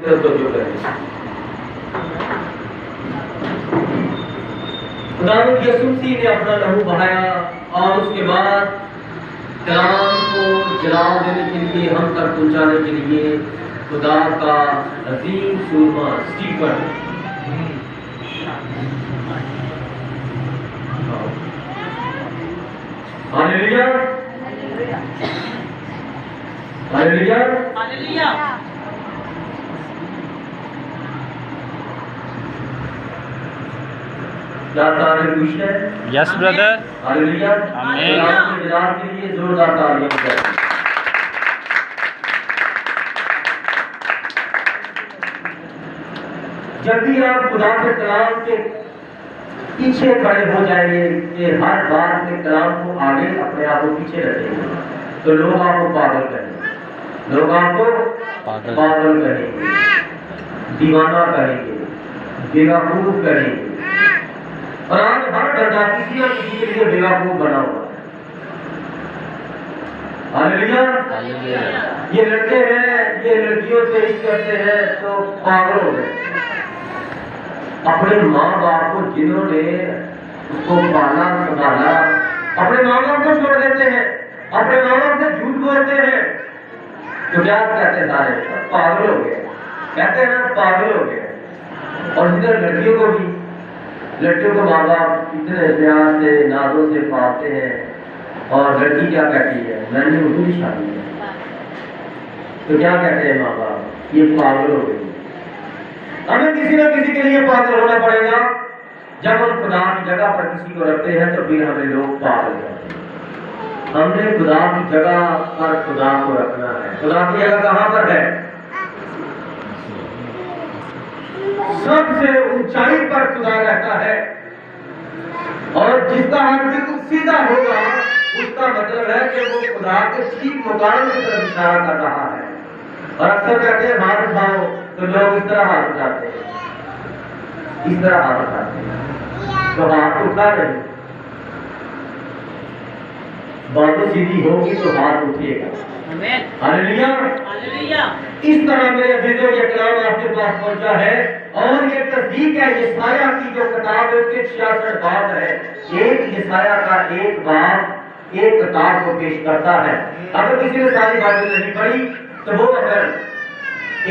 خداوند یسوع مسیح نے اپنا لہو بہایا اور اس کے بعد کلام کو جلال دینے کے لیے ہم تک پہنچانے کے لیے خدا کا عظیم سورما اسٹیفن ہاللیلویا ہاللیلویا ہاللیلویا Yes, brother. ہاللیلویا آمین. خدا کے جلال کے لیے زوردار تالیاں بجائیں. جب بھی آپ خدا کے کلام کے پیچھے کھڑے ہو جائیں گے کہ ہر بات کے کلام کو آگے اپنے آپ کو پیچھے رکھیں گے تو لوگ آپ کو پاگل کہیں گے، لوگ آپ کو پاگل کہیں گے، دیوانہ کہیں گے، بیوقوف کہیں گے. اور آج ہر بندہ کسی نہ کسی کے لیے بیوقوف بنا ہوا ہے. ہاللیلویا. یہ لڑکے ہیں، یہ لڑکیوں سے عشق کرتے ہیں تو پاگل ہو گئے. اپنے ماں باپ کو جنہوں نے اس کو پالا سنبھالا، اپنے ماں باپ کو چھوڑ دیتے ہیں، اپنے ماں باپ سے جھوٹ بولتے ہیں تو کیا کہتے ہیں؟ سارے پاگل ہو گئے. کہتے ہیں نا پاگل ہو گئے. اور ادھر لڑکیوں کو بھی، لڑکیوں کو ماں باپ اتنے پیار سے نازوں سے پالتے ہیں اور لڑکی کیا کہتی ہے؟ میں نے اردو کی شادی ہے. تو کیا کہتے ہیں ماں باپ؟ یہ پاگل ہو گئی. ہمیں کسی نہ کسی کے لیے پاگل ہونا پڑے گا. جب ہم خدا کی جگہ پر کسی کو رکھتے ہیں تو پھر ہمیں لوگ پاگل کرتے ہیں. ہم نے خدا کی جگہ پر خدا کو رکھنا ہے. خدا کی جگہ کہاں پر ہے؟ سب سے اونچائی پر خدا رہتا ہے. اور جس کا ہاتھ بالکل سیدھا ہوگا اس کا مطلب ہے کہ وہ خدا کے ٹھیک مقام کی طرف اشارہ کر رہا ہے. اور اکثر کہتے ہیں ہاتھ اٹھاؤ تو لوگ اس طرح ہاتھ اٹھاتے ہیں، اس طرح ہاتھ اٹھاتے ہیں. تو ہاتھ اٹھا نہیں، باتیں سیدھی ہوگی تو ہاتھ اٹھے گا. ہاللیلویا. ہاللیلویا. اس طرح میرے عزیزوں یہ کلام آپ کے پاس پہنچا ہے اور یہ تصدیق ہے یسایہ کی جو کتاب ہے اس کے 66 باب ہے. ایک یسایہ کا ایک باب ایک کتاب کو پیش کرتا ہے. اگر کسی نے ساری بائبل نہیں پڑھی تو وہ اگر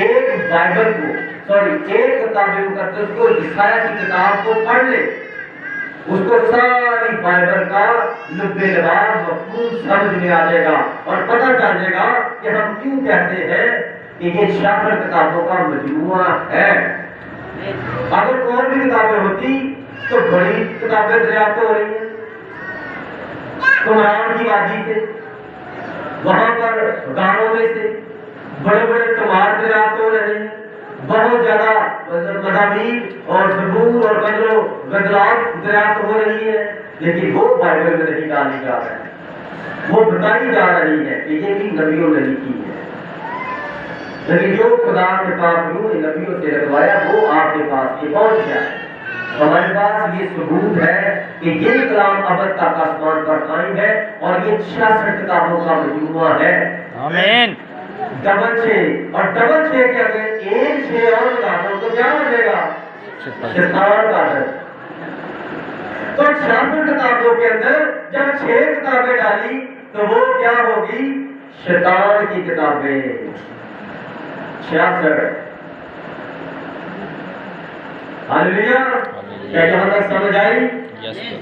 ایک بائبل کو ایک کتاب کرتے اس کو یسایہ کی کتاب کو پڑھ لے، اس کو ساری بائبل کا لب لباب مفہوم سمجھ میں آ جائے گا اور پتہ چل جائے گا کہ ہم کیوں کہتے ہیں کہ یہ 66 کتابوں کا مجموعہ ہے. اگر اور بھی کتابیں ہوتی تو بڑی کتابیں دریافت ہو رہی ہیں. قمران کی وادی سے، وہاں پر گاؤں میں سے بڑے بڑے تمار دریافت ہو رہے ہیں. بہت زیادہ مضامین اور زبور اور غزلات دریافت ہو رہی ہے، لیکن وہ بائبل میں نہیں ڈالی جا رہی ہے. وہ بتائی جا رہی ہے کہ یہ بھی نبیوں نے لکھی ہے. لیکن جو خدا کے پاس روح نبیوں سے رکھوایا وہ آپ کے پاس یہ پہنچ گیا ہے. ہمارے پاس یہ ثبوت ہے کہ یہ کلام ابد تک آسمان پر قائم ہے اور یہ 66 کتابوں کا مجموعہ ہے. آمین. ڈبل 6 اور ڈبل 6 کے اگر ایک 6 اور لگا دو تو کیا ہو جائے گا؟ شیطان کا در. تو 66 کتابوں کے اندر جب 6 کتابیں ڈالی تو وہ کیا ہوگی؟ شیطان کی کتابیں. 66. ہاللیلویا. کیا یہاں تک سمجھ آئی؟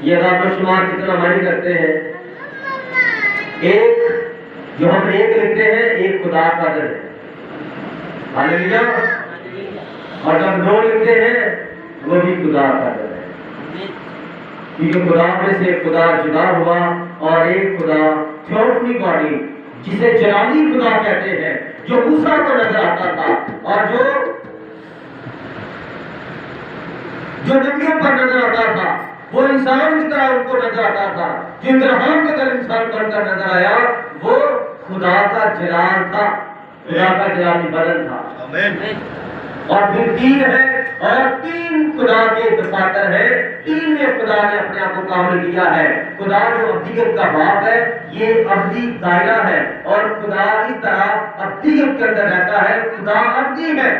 یہ رات و شمار کتنا معنی کرتے ہیں. ایک جو ہم ایک لکھتے ہیں ایک خدا کا در ہے. ہاللیلویا. اور جب 2 لکھتے ہیں وہ بھی خدا کا در ہے. کیونکہ خدا میں سے خدا جدا ہوا اور ایک خدا تھیوفنی باڈی جسے جلالی خدا کہتے ہیں جو موسیٰ کو نظر آتا تھا اور جو نبیوں پر نظر آتا تھا، وہ انسان کی طرح ان کو نظر آتا تھا. جو ابراہیم کے در انسان بن کر نظر آیا وہ خدا کا جلال تھا، خدا کا جلالی بدن تھا. اور پھر 3 ہے اور 3 خدا کے دفاتر ہے. 3 میں خدا نے اپنے آپ کو کامل کیا ہے. خدا جو ابدیت کا باپ ہے یہ ابدی دائرہ ہے اور خدا اس طرح ابدیت کے اندر رہتا ہے. خدا ابدی ہے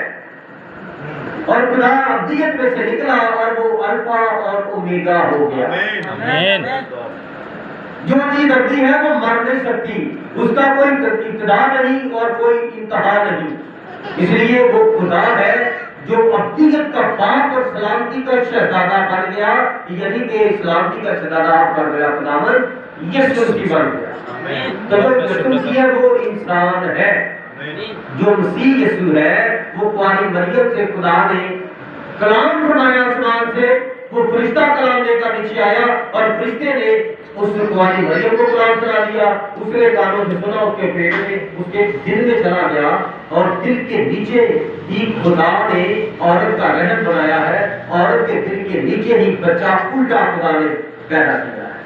اور خدا ابدیت میں سے نکلا اور وہ الفا اور اومیگا ہو گیا. آمین. جو چیز ابدی ہے وہ مر نہیں سکتی، اس کا کوئی ابتدا نہیں اور کوئی انتہا نہیں. اس لیے وہ خدا ہے جو ابدیت کا پاک اور سلامتی کا شہزادہ بن گیا، یعنی کہ سلامتی کا شہزادہ آپ بن گیا خداوند یسوع مسیح بن گیا. تو جو یسوع مسیح ہے وہ انسان ہے. جو مسیح یسوع ہے وہ قوانی مریم سے خدا نے کلام فرمایا آسمان سے، وہ فرشتہ کلام لے کر نیچے آیا اور فرشتے نے اس قوانی مریم کو کلام سنا دیا. اس نے کانوں سے سنا، اس کے پیٹ میں اس کے دل میں چلا گیا اور دل کے نیچے ہی خدا نے عورت کا رحم بنایا ہے. عورت کے دل کے نیچے ہی بچہ الٹا خدا نے پیدا کیا ہے.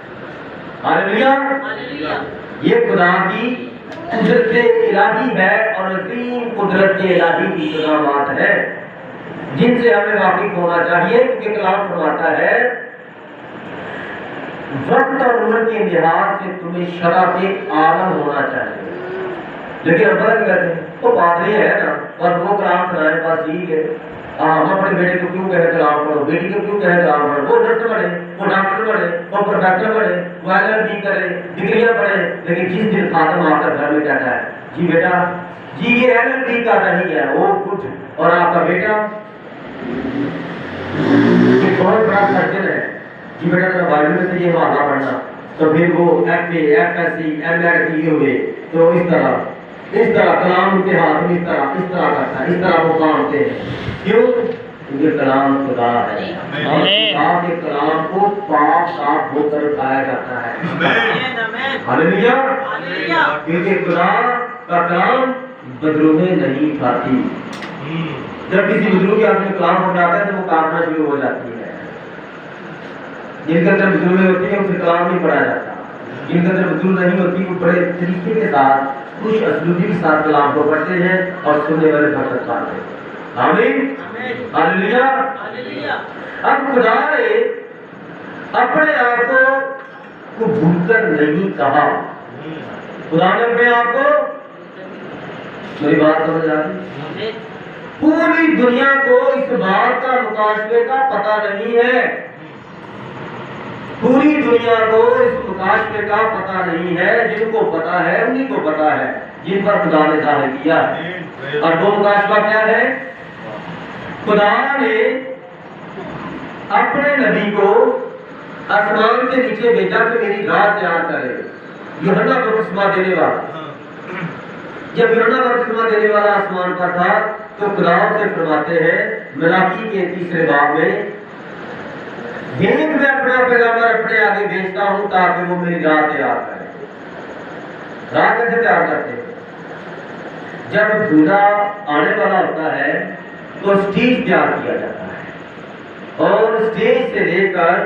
ہاللیلویہ. یہ خدا کی قدرت الہی ہے اور عظیم قدرت الہی کی کلامات ہے جن سے ہمیں واقف ہونا چاہیے، کیونکہ کلام فرماتا ہے وقت اور عمر کے لحاظ سے تمہیں شرع کے عالم ہونا چاہیے. لیکن ہم پتہ کہتے ہیں وہ پادری ہے نا اور وہ کلام سنائے بس ٹھیک ہے. ہم اپنے بیٹے کو کیوں کہے کلام پڑھو، بیٹی کو کیوں کہے کلام پڑھو. وہ نرس پڑھے، وہ ڈاکٹر پڑھے، وہ پروفیسر پڑھے، وہ LLB کرے، ڈگریاں پڑھے، لیکن جس دن خادم آ کر گھر میں کہتا ہے جی بیٹا جی یہ LLB کا نہیں ہے وہ کچھ، اور آپ کا بیٹا یہ بہت بڑا سرجن ہے جی بیٹا ذرا بائبل میں سے یہ حوالہ پڑھنا، تو پھر وہ FA FSC MAd کیے ہوئے تو اس طرح کلام کے ہاتھ میں اس طرح کرتا ہے، اس طرح وہ کامتے ہیں. کیوں؟ کیونکہ کلام خدا ہے. خدا کے کلام کو پاک صاف ہو کر کھایا جاتا ہے. ہاللیلویہ. کیونکہ خدا کا کلام بدروہیں نہیں کھاتی. جب کسی بدرو کے آدمی کلام پڑھ جاتا ہے تو وہ کاٹنا شروع ہو جاتی ہے. جن کے اندر بدروہیں ہوتی ہیں اسے کلام نہیں پڑھا جاتا. جن کے اندر بدرو نہیں ہوتی وہ بڑے طریقے کے ساتھ خوش اسلوبی کے ساتھ کلام کو پڑھتے ہیں اور سننے والے برکت پاتے ہیں. آمین. ہاللیلویہ. اب خدا نے اپنے آپ کو بھول کر نہیں کہا. خدا نے اپنے آپ کو، میری بات سمجھ آ رہی؟ پوری دنیا کو اس بات کا مکاشفے کا پتہ نہیں ہے. پوری دنیا کو اس مکاشفے کا پتہ نہیں ہے. جن کو پتہ ہے انہی کو پتہ ہے جن پر خدا نے ظاہر کیا. اور وہ مکاشفہ کیا ہے؟ خدا نے اپنے نبی کو آسمان سے نیچے بھیجا کہ میری راہ تیار کرے. یوحنا بپتسمہ دینے والا، جب یوحنا بپتسمہ دینے والا آسمان پر تھا تو خدا سے فرماتے ہیں ملاکی کے 3 باب میں، دیکھ میں اپنا پیغمبر اپنے آگے بھیجتا ہوں تاکہ وہ میری راہ تیار کرے. راہ کیسے تیار کرتے ہیں؟ جب دولہا آنے والا ہوتا ہے تو اسٹیج تیار کیا جاتا ہے اور اسٹیج سے لے کر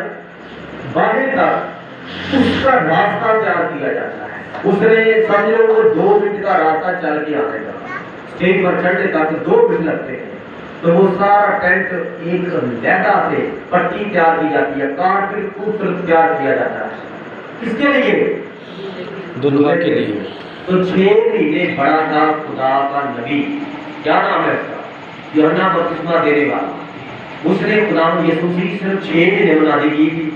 باہر تک اس کا راستہ تیار کیا جاتا ہے. اس نے سمجھو وہ 2 منٹ کا راستہ چل کے آنے کا. اسٹیج پر چڑھنے کا 2 منٹ لگتے ہیں تو وہ سارا ٹینٹ ایک لہدا سے پٹی تیار کی جاتی ہے، کارپیٹ خوبصورت تیار کیا جاتا ہے. کس کے لیے؟ دلہا کے لیے. تو 6 مہینے بڑا تھا خدا کا نبی، کیا نام ہے اس کا؟ یوحنا بپتسمہ دینے والا. اس نے خدا یسوع مسیح صرف 6 مہینے منادی کی تھی.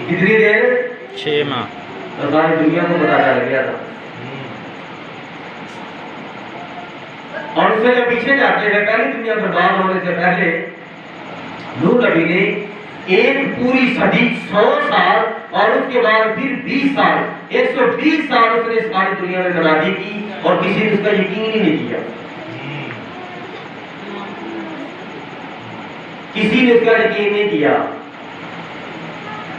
کتنی دیر؟ 6 ماہ. تو ساری دنیا کو پتا چل گیا تھا. اور اس سے جب پیچھے جاتے ہیں پہلی دنیا برباد ہونے سے پہلے نوح نبی نے ایک پوری صدی 100 سال اور اس کے بعد پھر 20 سال 120 سال اس نے ساری دنیا میں منادی کی اور کسی نے اس کا یقین ہی نہیں کیا. کسی نے اس کا یقین نہیں کیا.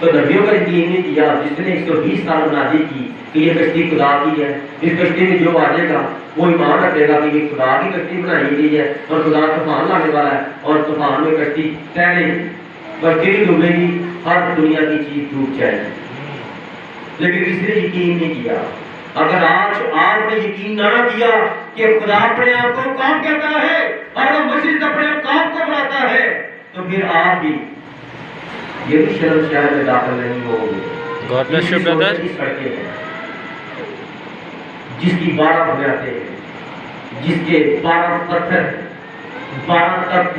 تو نبیوں کا یقین نہیں کیا. جس نے 120 سال منادی کی کہ یہ کشتی خدا کی ہے، اس کشتی میں جو آ جائے گا وہ ایمان رکھے گا کہ یہ خدا کی کشتی بنائی گئی ہے اور خدا طوفان لانے والا ہے اور طوفان میں کشتی تیرے گی، کشتی ڈوبے گی، ہر دنیا کی چیز ڈوب جائے گی. لیکن کسی نے یقین نہیں کیا. اگر آج آپ نے یقین نہ کیا کہ خدا اپنے آپ کو کون کہتا ہے اور وہ مسیح اپنے آپ کو بناتا ہے تو پھر آپ بھی یہ بھی شرم شہر میں داخل نہیں ہوں گے. God bless you, brother. جس کی 12 بنیادیں ہیں، جس کے 12 پتھر 12 تخت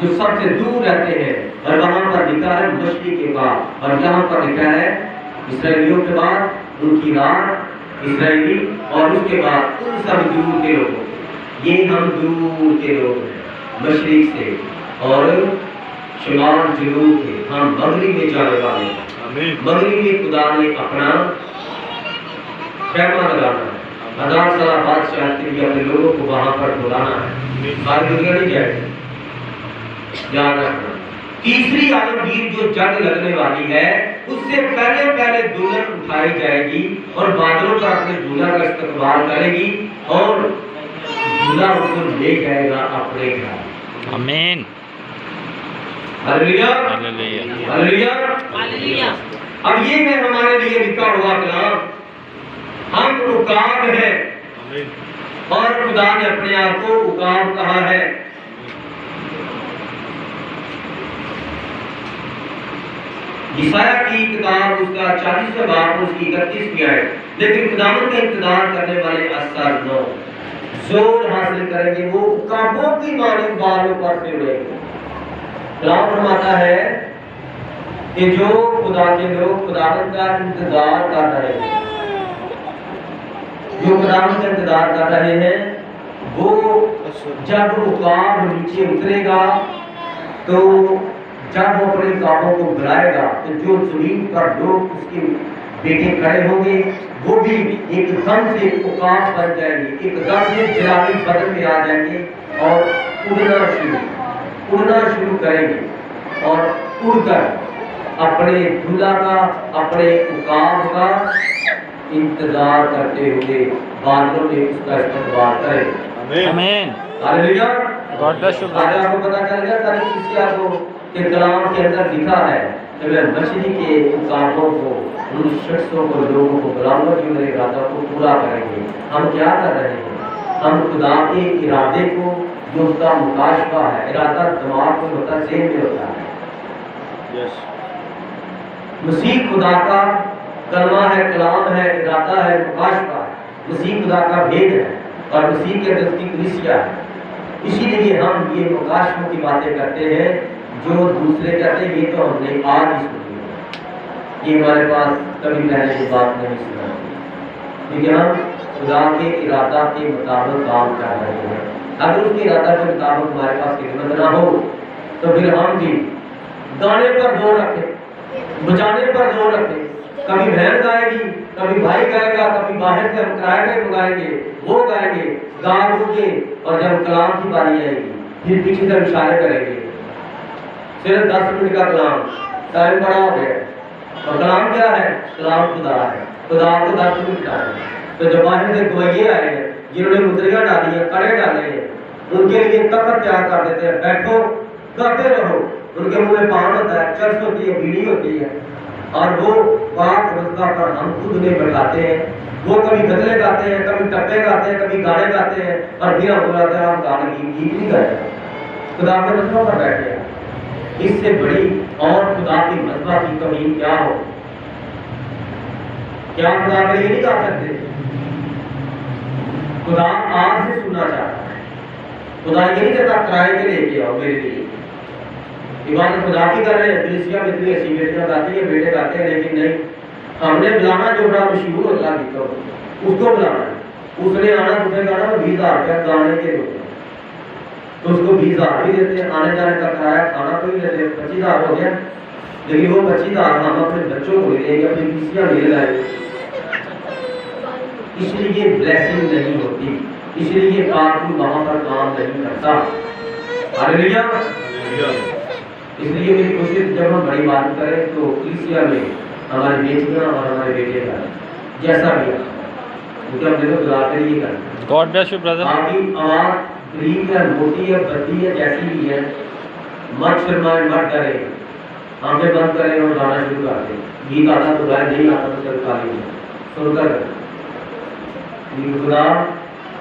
جو سب سے دور رہتے ہیں، اور وہاں پر لکھا ہے مشرق کے بعد، اور یہاں پر لکھا ہے اسرائیلیوں کے بعد ان کی رات اسرائیلی، اور اس کے بعد ان سب دور کے لوگوں، یہ ہم دور کے لوگ ہیں، مشرق سے اور شمال جنوب کے، ہم مغرب میں جانے والے ہیں۔ مغرب میں خدا نے اپنا خیمہ لگانا ہے، 1000 سالہ بادشاہت کے لیے اپنے لوگوں کو وہاں پر بلانا ہے، ساری دنیا نہیں جائے گی، یاد رکھنا۔ تیسری عالمگیر جو جنگ لگنے والی ہے، اس سے پہلے دلہن اٹھائی جائے گی اور بادلوں پر اپنے دولہا کا استقبال کرے گی، اور دولہا اس کو لے جائے گا اپنے گھر۔ آمین، ہلیلویا، ہلیلویا، ہلیلویا، ہلیلویا۔ اب یہ ہے ہمارے لیے لکھا ہوا کلام، ہم عقاب ہیں اور خدا نے اپنے آپ کو عقاب کہا ہے۔ یسایہ کی کتاب اس کا 40واں باب اس کی 31ویں آیت، لیکن خداوند کا انتظار کرنے والے اثر نو زور حاصل کریں گے، وہ عقابوں کی مانند بالوں پر سے اڑیں گے۔ کلام فرماتا ہے کہ جو خدا کے لوگ خداوند کا انتظار کر رہے ہیں، جو خداوند کا انتظار کر رہے ہیں، وہ جب عقاب نیچے اترے گا تو جب وہ اپنے عقابوں کو بلائے گا تو جو زمین پر لوگ اس کے بیٹے کھڑے ہوں گے وہ بھی ایک دم سے عقاب بن جائیں گے، ایک دم سے جلالی بدن میں آ جائیں گے اور اڑنا شروع کریں گے، اور اڑ کر اپنے دلہا کا، اپنے عقاب کا انتظار کرتے ہوئے بادلوں میں اس کا استقبال کریں گے۔ آمین۔ ہلیلویا۔ God bless you, آج آپ کو پتہ چل گیا ساری کسیا کو کہ کلام کے اندر لکھا ہے کہ میں مچھلی کے عقابوں کو، ان شخصوں کو، لوگوں کو بلاؤں گا جو میرے ارادہ کو پورا کریں گے۔ ہم کیا کر رہے ہیں؟ ہم خدا کے ارادے کو، جو اس کا مکاشفہ ہے، ارادہ دماغ میں ہوتا ہے، ذہن میں ہوتا ہے، مسیح خدا کا کلمہ ہے، کلام ہے، ارادہ ہے، مکاشفہ ہے، مسیح خدا کا بھید ہے، اور مسیح کے اندر اس کی کلیسیا ہے۔ اسی لیے ہم یہ مکاشفوں کی باتیں کرتے ہیں جو دوسرے کہتے ہیں یہ تو ہم نے آج ہی سنی ہے، یہ ہمارے پاس کبھی پہلے یہ بات نہیں سنا، کیونکہ ہم خدا کے ارادہ کے مطابق کام کر رہے ہیں۔ اگر اس کے ارادہ کے مطابق ہمارے پاس خدمت نہ ہو تو پھر ہم بھی گانے پر زور رکھیں، بجانے پر زور رکھیں، کبھی بہن گائے گی، کبھی بھائی گائے گا، کبھی باہر سے ہم کرائے گئے منگائیں گے، وہ گائیں گے، گا گو کے، اور جب کلام کی باری آئے گی پھر پیچھے سے اشارے کریں گے، صرف 10 منٹ کا کلام، ٹائم بڑا ہو گیا، اور کلام کیا ہے؟ کلام خدا ہے، خدا کو 10 منٹ آئے گا۔ تو جب باہر سے گوئیے آئے ہیں جنہوں نے مدریاں ڈالی ہیں، کڑے ڈالے ہیں، ان کے لیے تخت تیار کر دیتے ہیں، بیٹھو گاتے رہو، ان کے منہ میں پان ہوتا ہے، چرس ہوتی ہے، بیڑی ہوتی ہے، اور وہ پاک رضا پر ہم خود انہیں بٹھاتے ہیں، وہ کبھی غزلیں گاتے ہیں، کبھی ٹپے گاتے ہیں، کبھی گانے گاتے ہیں، اور پھر ہم بلاتے ہیں ہم گانے کی گیت نہیں گائے، خدا کے مذہبوں پر بیٹھے ہیں۔ اس سے بڑی اور خدا کی مذہبہ کی توہین کیا ہو؟ کیا خدا کے لیے نہیں گا سکتے؟ خدا آج سے سننا چاہتا ہے، خدا یہ نہیں کہتا کرائے کے لے کے آؤ میرے لیے، عبادت خدا کی کر رہے ہیں، کلیسیا میں اتنی ایسی بیٹیاں گاتی ہیں، بیٹے گاتے ہیں، لیکن نہیں، ہم نے بلانا جو بڑا مشہور ہوتا ہے اس کو بلانا ہے، اس نے آنا تمہیں گانا 20,000 روپیہ گانے کے ہوتے ہیں، تو اس کو 20,000 بھی دیتے ہیں، آنے جانے کا کرایہ، کھانا کو بھی دیتے ہیں، 25,000 ہو گیا، لیکن وہ 25,000 ہم اپنے بچوں کو لے گے، اپنی کلیسیا لے لائیں گے، اس لیے بلیسنگ نہیں ہوتی، اس لیے پاک وہاں پر کام نہیں کرتا۔ ہلیلویا۔ اس لیے میری کوشش جب ہم بڑی بات کریں تو کلیسیا میں ہماری بیٹیاں اور ہمارے بیٹے کا جیسا بھی ہے، کیونکہ ہم نے تو خدا کے لیے کرنا۔ God bless you, brother. آپ کی آواز غریب ہے، موٹی ہے، بدی ہے، جیسی بھی ہے، مت شرمائیں، مت ڈریں، آنکھیں بند کریں اور گانا شروع کر دیں، گیت آتا تو گائے، نہیں آتا تو چل کھا لیجیے، سن کر خدا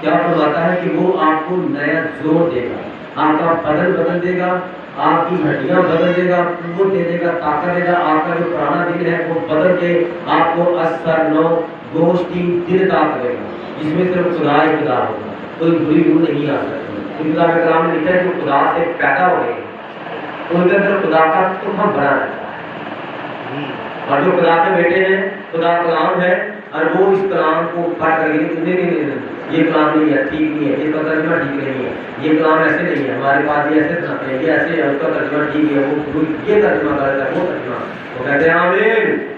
کیا فرماتا ہے کہ وہ آپ کو نیا زور دے گا، آپ کا بدن بدل دے گا، آپ کی ہڈیاں بدل دے گا، قوت دے دے گا، طاقت دے گا، آپ کا جو پرانا دل ہے وہ بدل کے آپ کو اثر نو گوشت کی دل طاقت دے گا، جس میں صرف خدا ہوگا، کوئی بری روح نہیں آ سکتی۔ خدا کے کلام میں لکھا ہے جو خدا سے پیدا ہو گئے ان کے اندر خدا کا تحفہ بڑا رہتا ہے. اور جو خدا کے بیٹے ہیں, خدا کلام ہے, اور وہ اس کلام کو پڑھ کر نہیں, یہ کلام نہیں ہے, ٹھیک نہیں ہے, یہ ترجمہ ٹھیک نہیں ہے, یہ کلام ایسے نہیں ہے, ہمارے پاس یہ ایسے سناتے ہیں, یہ ایسے ہے, اس کا ترجمہ ٹھیک ہے, وہ یہ ترجمہ کرتا ہے, وہ ترجمہ, وہ کہتے ہیں آمین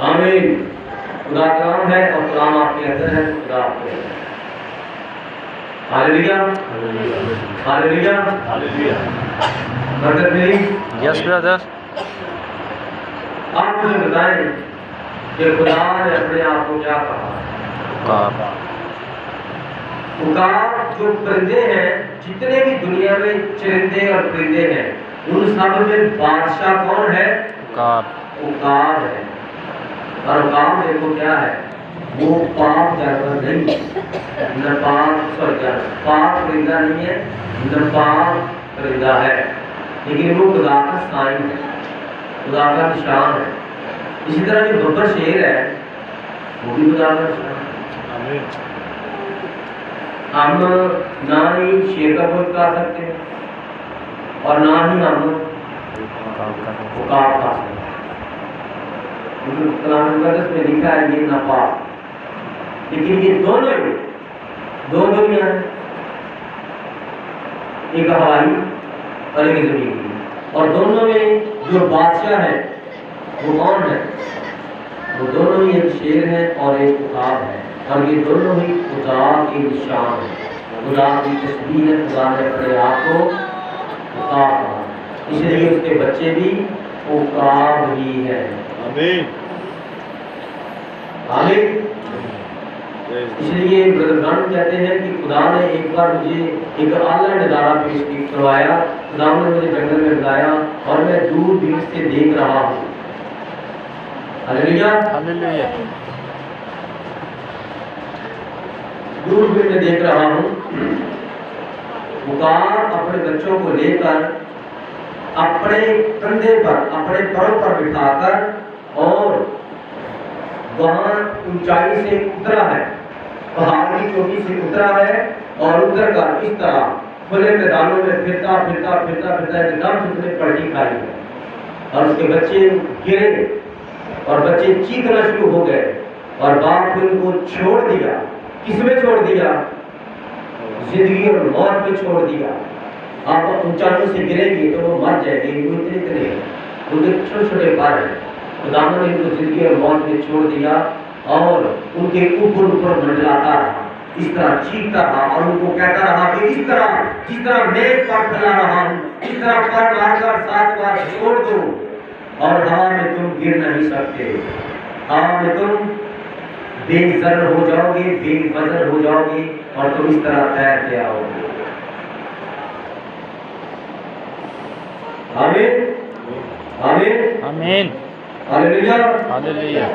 آمین. خدا کلام ہے اور کلام آپ کے اندر ہے, خدا آپ کے اندر ہے. ہاللیلویا ہاللیلویا Hallelujah. برکت ملی. Yes, brother. آپ مجھے بتائیں کہ خدا نے اپنے آپ کو کیا کہا. God. عقاب جو پرندے ہیں, جتنے بھی دنیا میں چرندے اور پرندے ہیں, ان سب میں بادشاہ کون ہے؟ God. عقاب ہے. اور عقاب دیکھو کیا ہے, وہ پاک جانور نہیں, پاک پرندہ نہیں ہے, ناپاک پرندہ ہے, لیکن وہ خدا کا سائن ہے, خدا کا نشان ہے. اسی طرح جو ببر شیر ہے وہ بھی خدا کا نشان ہے. Amen. ہم نہ ہی شیر کا گوشت کھا سکتے ہیں اور نہ ہی ہم عقاب کھا سکتے ہیں. کلام مقدس میں لکھا ہے یہ ناپاک, لیکن یہ دونوں ہی دو دنیا ہیں, ایک ہوائی اور ایک زمین کی, اور دونوں میں جو بادشاہ ہے وہ کون ہے؟ وہ دونوں ہی ایک شیر ہے اور ایک عقاب ہے, اور یہ دونوں ہی خدا کے نشان ہیں, خدا کی تشبیہ ہے. خدا نے اپنے آپ کو عقاب کہا, اس لیے اس کے بچے بھی عقاب ہی ہیں. Amen. آمین. Praise اس لیے برادران کہتے ہیں کہ خدا نے ایک بار مجھے ایک اعلیٰ نظارہ پیش کروایا. خدا نے مجھے جنگل میں بلایا اور میں دور دور سے دیکھ رہا ہوں. ہاللیلویا. Hallelujah. دور دور میں دیکھ رہا ہوں. عقاب اپنے بچوں کو لے کر اپنے کندھے پر, اپنے پروں پر بٹھا کر, اور وہاں اونچائی سے اترا ہے, پہاڑ کی چوٹی سے اترا ہے, اور اتر کر اس طرح کھلے میدانوں میں پھرتا پھرتا پھرتا پھرتا ایک دم سے اس نے پلٹی کھائی ہے, اور اس کے بچے گرے اور بچے چیخنا شروع ہو گئے, اور باپ نے ان کو چھوڑ دیا. کس میں چھوڑ دیا؟ زندگی اور موت میں چھوڑ دیا. آپ اونچائیوں سے گریں گے تو وہ مر جائیں گے, وہ اتنے اتنے ان کے چھوٹے چھوٹے پر ہیں. خدا نے ان کو زندگی اور موت میں چھوڑ دیا, اور ان کے اوپر اوپر منڈلاتا رہا, اس طرح چیختا رہا, اور ان کو کہتا رہا کہ اس طرح جس طرح میں پر پھیلا رہا ہوں, اس طرح پر مار کر 7 بار چھوڑ دو, اور ہوا میں تم گر نہیں سکتے. ہوا میں تم بے زر ہو جاؤ گے, بے وزر ہو جاؤ گے, اور تم اس طرح تیر کے آؤ گے. آمین آمین Amen. ہاللیلویا. Hallelujah.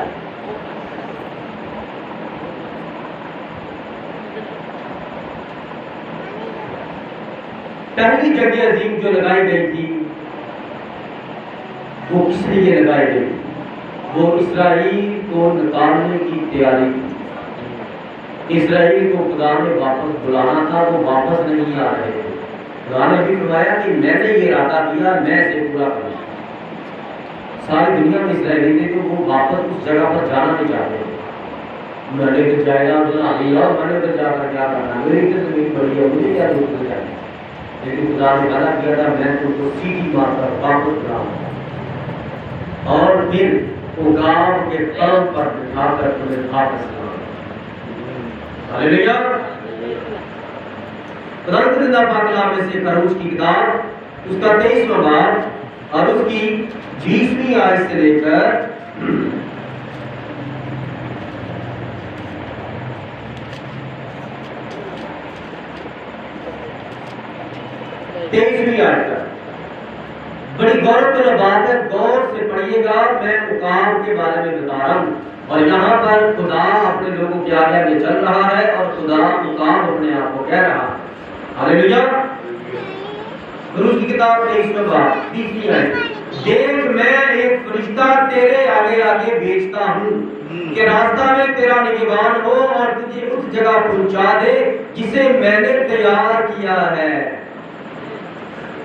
پہلی جنگ عظیم جو لگائی گئی تھی وہ کس لیے لگائی گئی؟ وہ اسرائیل کو نکالنے کی تیاری تھی. اسرائیل کو خدا نے واپس بلانا تھا, وہ واپس نہیں آ رہے تھے. خدا نے بھی فرمایا کہ میں نے یہ ارادہ کیا, میں اسے پورا کروں. ساری دنیا میں اسرائیلی تھے تو وہ واپس اس جگہ پر جانا نہیں چاہتے تھے. میں نے تو جائیداد بنا لیا, اور میں نے تو جا کر کیا کرنا, میری تو زمین بڑی ہے, مجھے کیا ضرورت ہے جانے. لیکن خدا نے وعدہ کیا تھا میں تم کو سیٹی مار کر واپس بلاؤں گا, اور پھر عقاب کے قلم پر بٹھا کر تمہیں واپس لاؤں گا. ہاللیلویا. قرآن زندہ پاک کلام میں سے خروج کی کتاب اس کا 23واں باب اور اس کی 20ویں آیت سے لے کر 23ویں آیت تک بڑی غور طلب بات ہے, غور سے پڑھیے گا. میں عقاب کے بارے میں بتا رہا ہوں, اور یہاں پر خدا اپنے لوگوں کے آگے آگے چل رہا ہے, اور خدا عقاب اپنے آپ کو کہہ رہا ہے. ہاللیلویا. خروج کی کتاب 23واں باب 20ویں آیت. دیکھ میں ایک فرشتہ تیرے آگے آگے بھیجتا ہوں کہ راستہ میں تیرا نگہبان ہو اور تجھے اس جگہ پہنچا دے جسے میں نے تیار کیا ہے.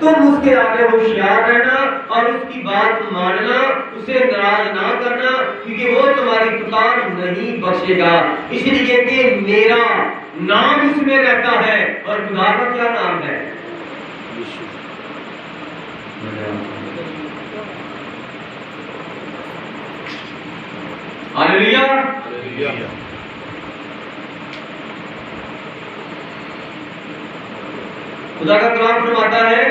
تم اس کے آگے ہوشیار رہنا اور اس کی بات ماننا، اسے ناراض نہ کرنا، کیونکہ وہ تمہاری پکار نہیں بخشے گا، اس لیے کہ میرا نام اس میں رہتا ہے۔ اور خدا کا کیا نام ہے؟ ہاللیلویا۔ خدا کا کلام فرماتا ہے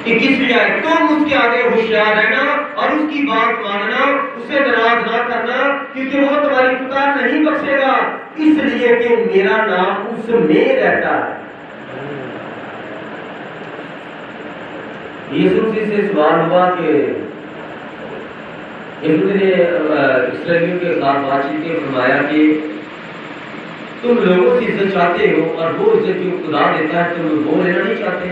کہ کس لیے تم اس کے آگے ہوشیار رہنا اور اس کی بات ماننا، اسے ناراض نہ کرنا، کیونکہ وہ تمہاری پکار نہیں بخشے گا، اس لیے کہ میرا نام اس میں رہتا ہے۔ یسوع سے سوال ہوا کہ یسوع نے اسرائیلیوں کے ساتھ بات چیت کے فرمایا کہ تم لوگوں سے عزت چاہتے ہو اور وہ عزت جو خدا دیتا ہے تم وہ لینا نہیں چاہتے۔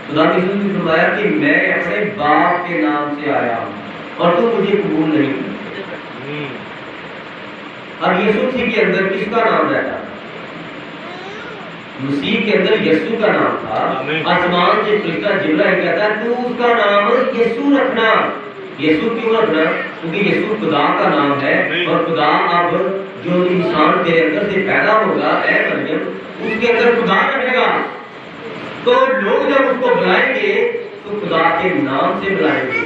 خدا کی یسوع نے فرمایا کہ میں اپنے باپ کے نام سے آیا ہوں اور تم مجھے قبول نہیں کرتے۔ اب یسوع کے اندر کس کا نام رہتا؟ مسیح کے اندر یسوع کا نام تھا۔ آسمان سے فرشتہ جبرائیل کہتا ہے تو اس کا نام یسوع رکھنا۔ یسوع کیوں رکھنا؟ کیونکہ یسوع خدا کا نام ہے اور خدا اب جو انسان تیرے اندر سے پیدا ہوگا اے مریم اس کے اندر خدا رہے گا، تو لوگ جب اس کو بلائیں گے تو خدا کے نام سے بلائیں گے۔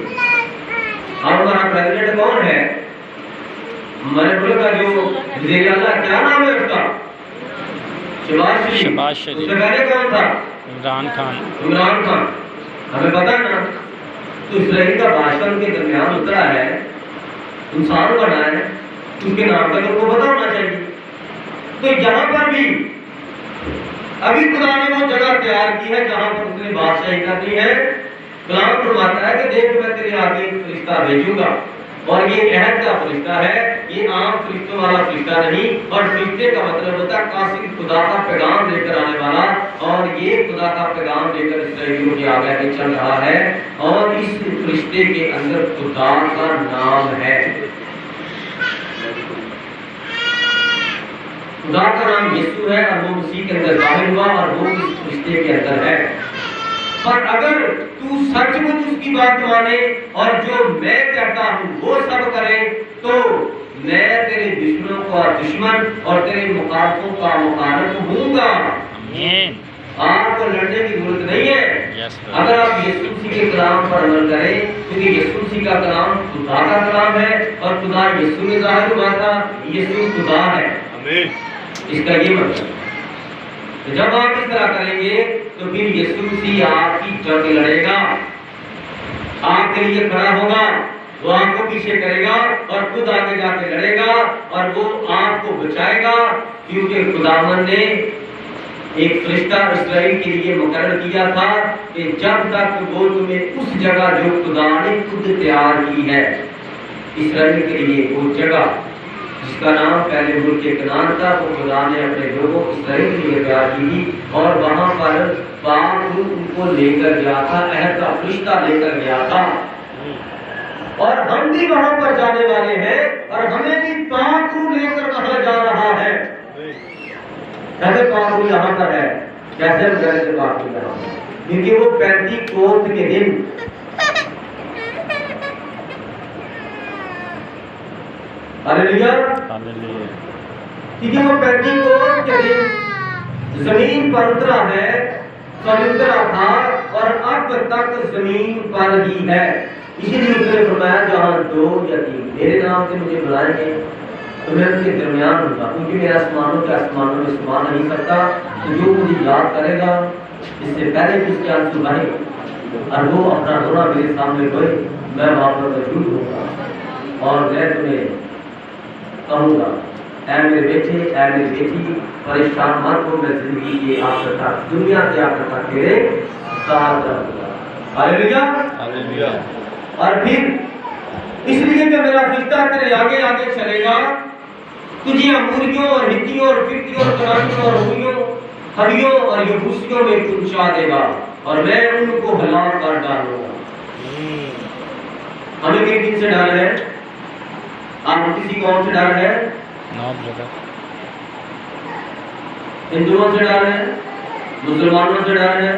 اب ہمارا پریزیڈنٹ کون ہے؟ ہمارے ملک کا جو وزیر اعلیٰ کیا نام ہے اس کا؟ شہباز شریف۔ اس سے پہلے کون تھا؟ عمران خان۔ ہمیں پتا ہے نا، تو اسرائیل کا بادشاہ ان کے درمیان اترا ہے، انسان بنا ہے، اس کے نام تک ان کو پتا ہونا چاہیے۔ تو یہاں پر بھی ابھی خدا نے وہ جگہ تیار کی ہے جہاں پر اس نے بادشاہی کرنی ہے۔ کلام فرماتا ہے کہ دیکھ میں تیرے آگے ایک فرشتہ بھیجوں گا، اور یہ عہد کا فرشتہ ہے، یہ عام فرشتوں والا فرشتہ نہیں، اور فرشتے کا مطلب ہوتا ہے قاصد، خدا کا پیغام لے کر آنے والا، اور یہ خدا کا پیغام لے کر اسرائیلیوں کے آگے چل رہا ہے، اور اس فرشتے کے اندر خدا کا نام ہے۔ خدا کا نام یسوع ہے اور وہ مسیح کے اندر ظاہر ہوا اور وہ اس فرشتے کے اندر ہے۔ پر اگر تو سچ مچ اس کی بات مانے اور جو میں کہتا ہوں وہ سب کرے تو میں تیرے دشمنوں کا دشمن اور تیرے مخالفوں کا مخالف ہوں گا۔ آپ کو لڑنے کی ضرورت نہیں ہے اگر آپ یسوع مسیح کے کلام پر عمل کریں، کیونکہ یسوع مسیح کا کلام خدا کا کلام ہے اور خدا یسوع میں ظاہر ہوا تھا، یسوع خدا ہے۔ اس کا یہ مطلب جب آپ اس طرح کریں گے تو پھر یسوع مسیح آپ کی جنگ لڑے گا، آپ کے لیے کھڑا ہوگا، وہ آپ کو پیچھے کرے گا اور خود آگے جا کے لڑے گا اور وہ آپ کو بچائے گا، کیونکہ خداوند نے ایک فرشتہ اسرائیل کے لیے مقرر کیا تھا کہ جب تک وہ تمہیں اس جگہ جو خدا نے خود تیار کی ہے اسرائیل کے لیے، وہ جگہ جس کا نام پہلے ملک کنعان تھا، وہ خدا نے اپنے لوگوں اسرائیل کے لیے تیار کی تھی، اور وہاں پر پاک روح ان کو لے کر گیا تھا، عہد کا فرشتہ لے کر گیا تھا، اور ہم بھی وہاں پر جانے والے ہیں اور ہمیں بھی پاک روح لے کر وہاں جا رہا ہے۔ کیسے پاک روح یہاں پر ہے؟ کیسے پاک روح یہاں پر؟ کیونکہ وہ پینتیکوست کے دن ہاللیلویا، کیونکہ وہ پینتیکوست کے دن زمین پر اترا ہے، اترا تھا اور اب تک زمین پر ہی ہے۔ اسی لیے اس نے فرمایا جہاں دو یا تین میرے نام سے مجھے بلائیں گے تو میں ان کے درمیان ہوں گا، کیونکہ میں آسمانوں کے آسمانوں میں سما نہیں سکتا، تو جو مجھے یاد کرے گا اس سے پہلے کہ اس کے آنسو بہے اور وہ اپنا رونا میرے سامنے دھوئے، میں وہاں پر موجود ہوں گا اور میں تمہیں کہوں گا اے میرے بیٹے اے میری بیٹی پریشان مت ہو، میں زندگی کے آخر تک دنیا کے آخر تک تیرے ساتھ رہوں گا۔ ہاللیلویا، ہاللیلویا۔ اور پھر اس لیے کہ میرا فرشتہ تیرے آگے آگے چلے گا، تجھے اموریوں اور ہتیوں اور فرتیوں اور کنانیوں اور ہوریوں ہریوں اور یبوسیوں میں پہنچا دے گا اور میں ان کو ہلاک کر ڈالوں گا۔ ہمیں کن کن سے ڈر ہے؟ آپ کسی قوم سے ڈر ہے؟ ہندوؤں سے ڈر ہے؟ مسلمانوں سے ڈر ہے؟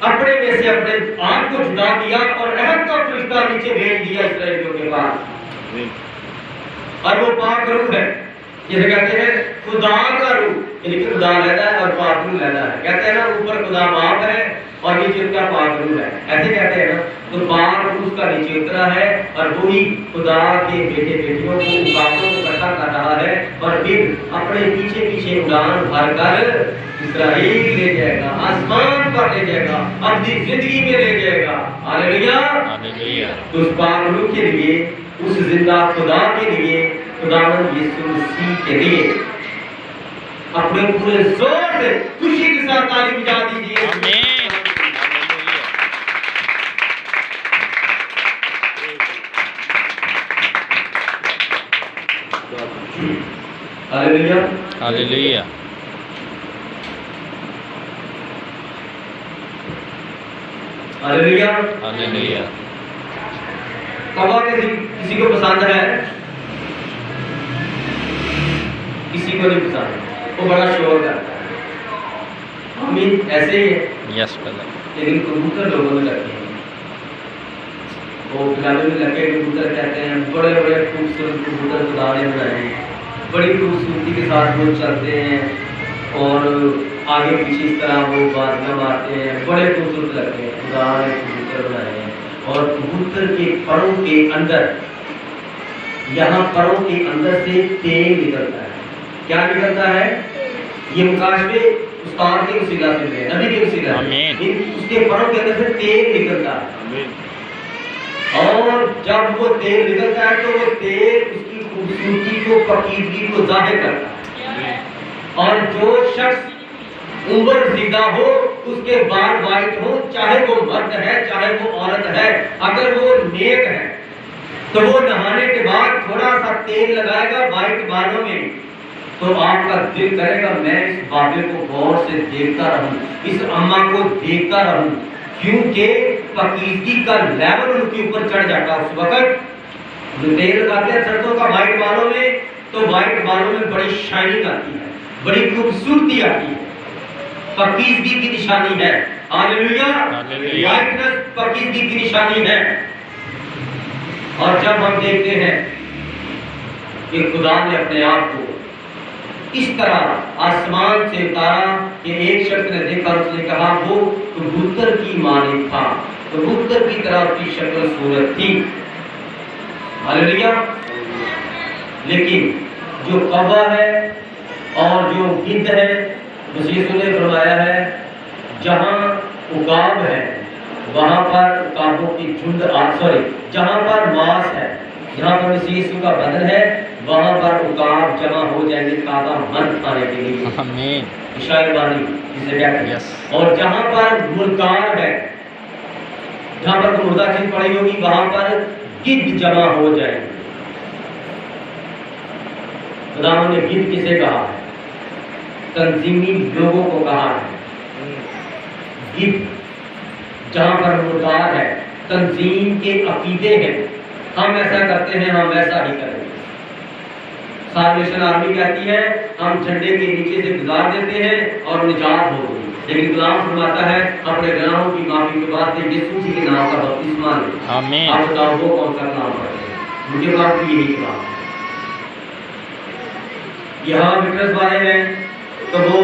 اپنے میں سے اپنے آپ کو جدا کیا اور عہد کا فرشتہ نیچے بھیج دیا اسرائیلیوں کے پاس، اور وہ پاک روح ہے، جسے کہتے ہیں خدا کا روح، یعنی کہ خدا لیتا ہے اور پاک روح لیتا ہے. کہتے ہیں نا اوپر خدا باپ ہے اور نیچے اس کا پاک روح ہے، ایسے کہتے ہیں نا. تو پاک روح اس کا نیچے اترا ہے اور وہی خدا کے بیٹے بیٹیوں کو مقابلوں کو اکٹھا کر رہا ہے اور پھر اپنے پیچھے پیچھے اڑان بھر کر اسرائیل لے جائے گا، آسمان پر لے جائے گا، اپنی زندگی میں لے جائے گا. ہاللیلویہ. ہاللیلویہ. تو اس پاک روح کے لیے، اس زندہ خدا کے لیے، خداوند یسوع مسیح کے لیے اپنے پورے زور سے خوشی کے ساتھ تالی بجا دیجیے. آمین. ہاللیلویہ. ہاللیلویہ. ہاللیلویہ. ہاللیلویہ. توبہ کسی کو پسند ہے؟ کسی کو نہیں پسند، وہ بڑا شور کرتا ہے. آمین. ایسے ہی ہے. Yes brother. لیکن کبوتر لوگوں میں لگتے ہیں، وہ پلالوں میں لگے کبوتر کہتے ہیں، بڑے بڑے خوبصورت کبوتر خدا نے بنائے ہیں، بڑی خوبصورتی کے ساتھ وہ چلتے ہیں اور آگے پیچھے اس طرح وہ بازیاں مارتے ہیں، بڑے خوبصورت لگتے ہیں. خدا نے کبوتر بنائے ہیں اور کبوتر کے پروں کے اندر، یہاں پروں کے اندر سے تیل نکلتا ہے. کیا نکلتا ہے؟ یہ مکاشفے استاد کے وسیلہ سے ملے، نبی کے وسیلہ سے. اس کے پروں کے اندر سے تیل نکلتا ہے اور جب وہ تیل نکلتا ہے تو وہ تیل اس کی خوبصورتی کو، پاکیزگی کو ظاہر کرتا ہے. اور جو شخص عمر زیدہ ہو، اس کے بال وائٹ ہو، چاہے وہ مرد ہے چاہے وہ عورت ہے، اگر وہ نیک ہے تو وہ نہانے کے بعد تھوڑا سا تیل لگائے گا وائٹ بالوں میں، تو آپ کا دل کرے گا میں اس بابے کو غور سے دیکھتا رہوں، اس اماں کو دیکھتا رہوں، کیونکہ پاکیزگی کا لیول ان کے اوپر چڑھ جاتا. اس وقت جو تیل لگاتے ہیں سرسوں کا وائٹ بالوں میں، تو وائٹ بالوں میں بڑی شائننگ آتی ہے، بڑی خوبصورتی آتی ہے، پاکیزگی کی نشانی ہے. ہاللیلویہ. وائٹنس پاکیزگی کی نشانی ہے. اور جب ہم دیکھتے ہیں کہ خدا نے اپنے آپ کو اس طرح آسمان سے اتارا کہ ایک شخص نے دیکھا، اس نے کہا وہ کبوتر کی مانند تھا، کبوتر کی طرح اس کی شکل صورت تھی. ہاللیلویہ. لیکن جو قبا ہے اور جو گدھ ہے، مسیح نے فرمایا ہے جہاں عقاب ہے وہاں پر عقابوں کی جھنڈ جہاں پر ماس ہے، جہاں پر مسیح کا بدن ہے، وہاں پر عقاب جمع ہو جائیں گے تازہ من کھانے کے لیے. آمین. شاعر بانی جسے کہتے ہیں. اور جہاں پر مردار ہے، جہاں پر مردہ چیز پڑی ہوگی وہاں پر گدھ جمع ہو جائیں گے. خدا نے گدھ کسے کہا ہے؟ تنظیمی لوگوں کو کہا ہے. گدھ جہاں پر مردار ہے، تنظیم کے عقیدے ہیں، ہم ایسا کرتے ہیں ہم ایسا ہی کریں گے. سالویشن آرمی کہتی ہے ہم جھنڈے کے نیچے سے گزار دیتے ہیں اور نجات ہو گئی، لیکن کلام فرماتا ہے اپنے گناہوں کی معافی کے بعد یسوع مسیح کے نام کا بپتسمہ لیں. آمین. آپ بتاؤ وہ کون سا نام پڑھتے ہیں؟ مجھے بات بھی یہی کلام ہے. یہاں وٹنس والے ہیں تو وہ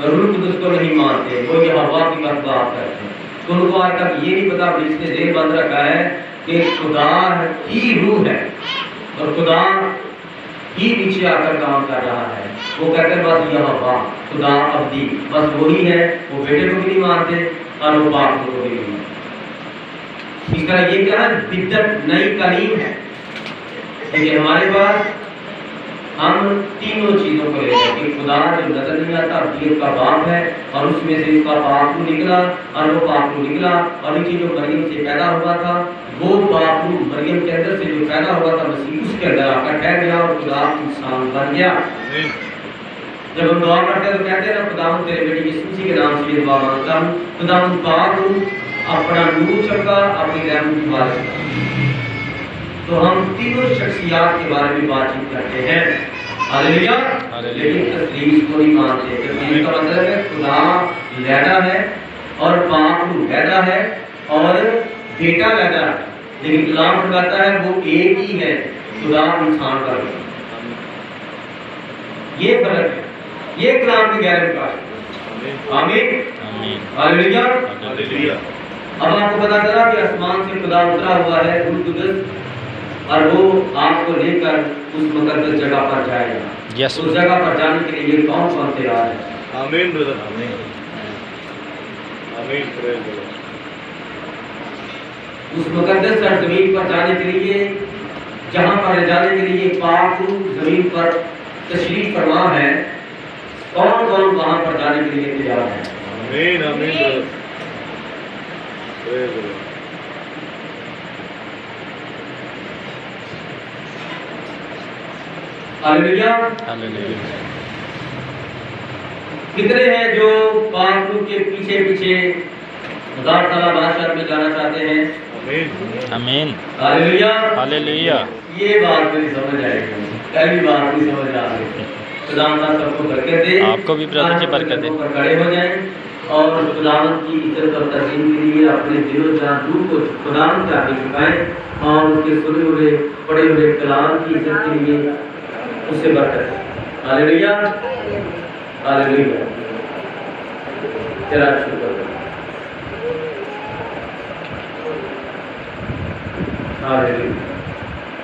روح القدس کو نہیں مانتے، وہ یہ ہوا کی بات کرتے ہیں. تو ان کو آج تک یہ نہیں پتا، اس نے ذہن بند رکھا ہے کہ خدا ہی روح ہے اور خدا ہی نیچے آ کر کام کر رہا ہے. وہ کہتے ہیں بس یہ ہوا خدا ابدی بس وہی ہے. وہ بیٹے کو بھی نہیں مانتے اور وہ باپ کو بھی نہیں مانتے. اس طرح یہ کیا ہے؟ بدعت نئی تعلیم ہے. لیکن ہمارے پاس ہم تینوں چیزوں کو لے ہیں کہ خدا جو نظر نہیں آتا ابدیت کا باپ ہے اور اس میں سے اس کا پاپو نکلا اور وہ پاپو نکلا اور نیچے جو مریم سے پیدا ہوا تھا وہ پاپو مریم کے اندر سے جو پیدا ہوا تھا مسیح اس کے اندر آ کر ٹھہر گیا اور خدا انسان بن گیا. جب ہم دعا کرتے ہیں تو کہتے ہیں نا خدا تیرے بیٹے یسوع مسیح کے نام سے یہ دعا مانگتا ہوں، خدا پاک ہوں اپنا نور چمکا اپنی رحمت کی بارش کر. تو ہم تینوں شخصیات کے بارے میں بات چیت کرتے ہیں. ہاللیلویہ. لیکن تسلیس کو نہیں مانتے. تسلیس کا مطلب ہے خدا لیڈا ہے اور باپ وحدہ ہے اور بیٹا وحدہ ہے، لیکن کلام فرماتا ہے وہ ایک ہی ہے، خدا انسان کا روح۔ یہ فرق ہے، یہ کلام کی گہرائی کا ہے۔ آمین آمین ہاللیلویہ۔ ہاللیلویہ۔ اب آپ کو پتا چلا کہ آسمان سے خدا اترا ہوا ہے روح القدس، اور وہ آپ کو لے کر اس مقدس جگہ پر جائے گا۔ یس اس جگہ پر جانے کے لیے یہ کون کون تیار ہے؟ آمین برادر، آمین آمین، پریز دی لارڈ۔ اس مقدس سرزمین پر جانے کے لیے، جہاں پر جانے کے لیے پاک روح زمین پر تشریف فرما ہے، کون کون وہاں پر جانے کے لیے تیار ہے؟ آمین آمین برادر، پریز دی لارڈ۔ ہاللیلویہ۔ ہاللیلویہ کتنے ہیں جو پاک روح کے پیچھے پیچھے ہزار سالہ بادشاہ میں جانا چاہتے ہیں؟ آمین آمین ہاللیلویہ۔ ہاللیلویہ یہ بات میری سمجھ آئے گی، پہلی بات نہیں سمجھ آ رہی۔ خدا تعالیٰ سب کو برکت دے، آپ کو بھی برادر جی برکت دے۔ پر کھڑے ہو جائیں اور خداوند کی عزت اور تقدیم کے لیے اپنے دل و جان روح کو خداوند کے آگے جھکائیں اور اس کے سنے ہوئے پڑھے ہوئے کلام کی عزت کے لیے اس سے برکت دیں۔ ہاللیلویہ ہاللیلویہ۔ تیرا شکر ہے۔ ہاللیلویہ۔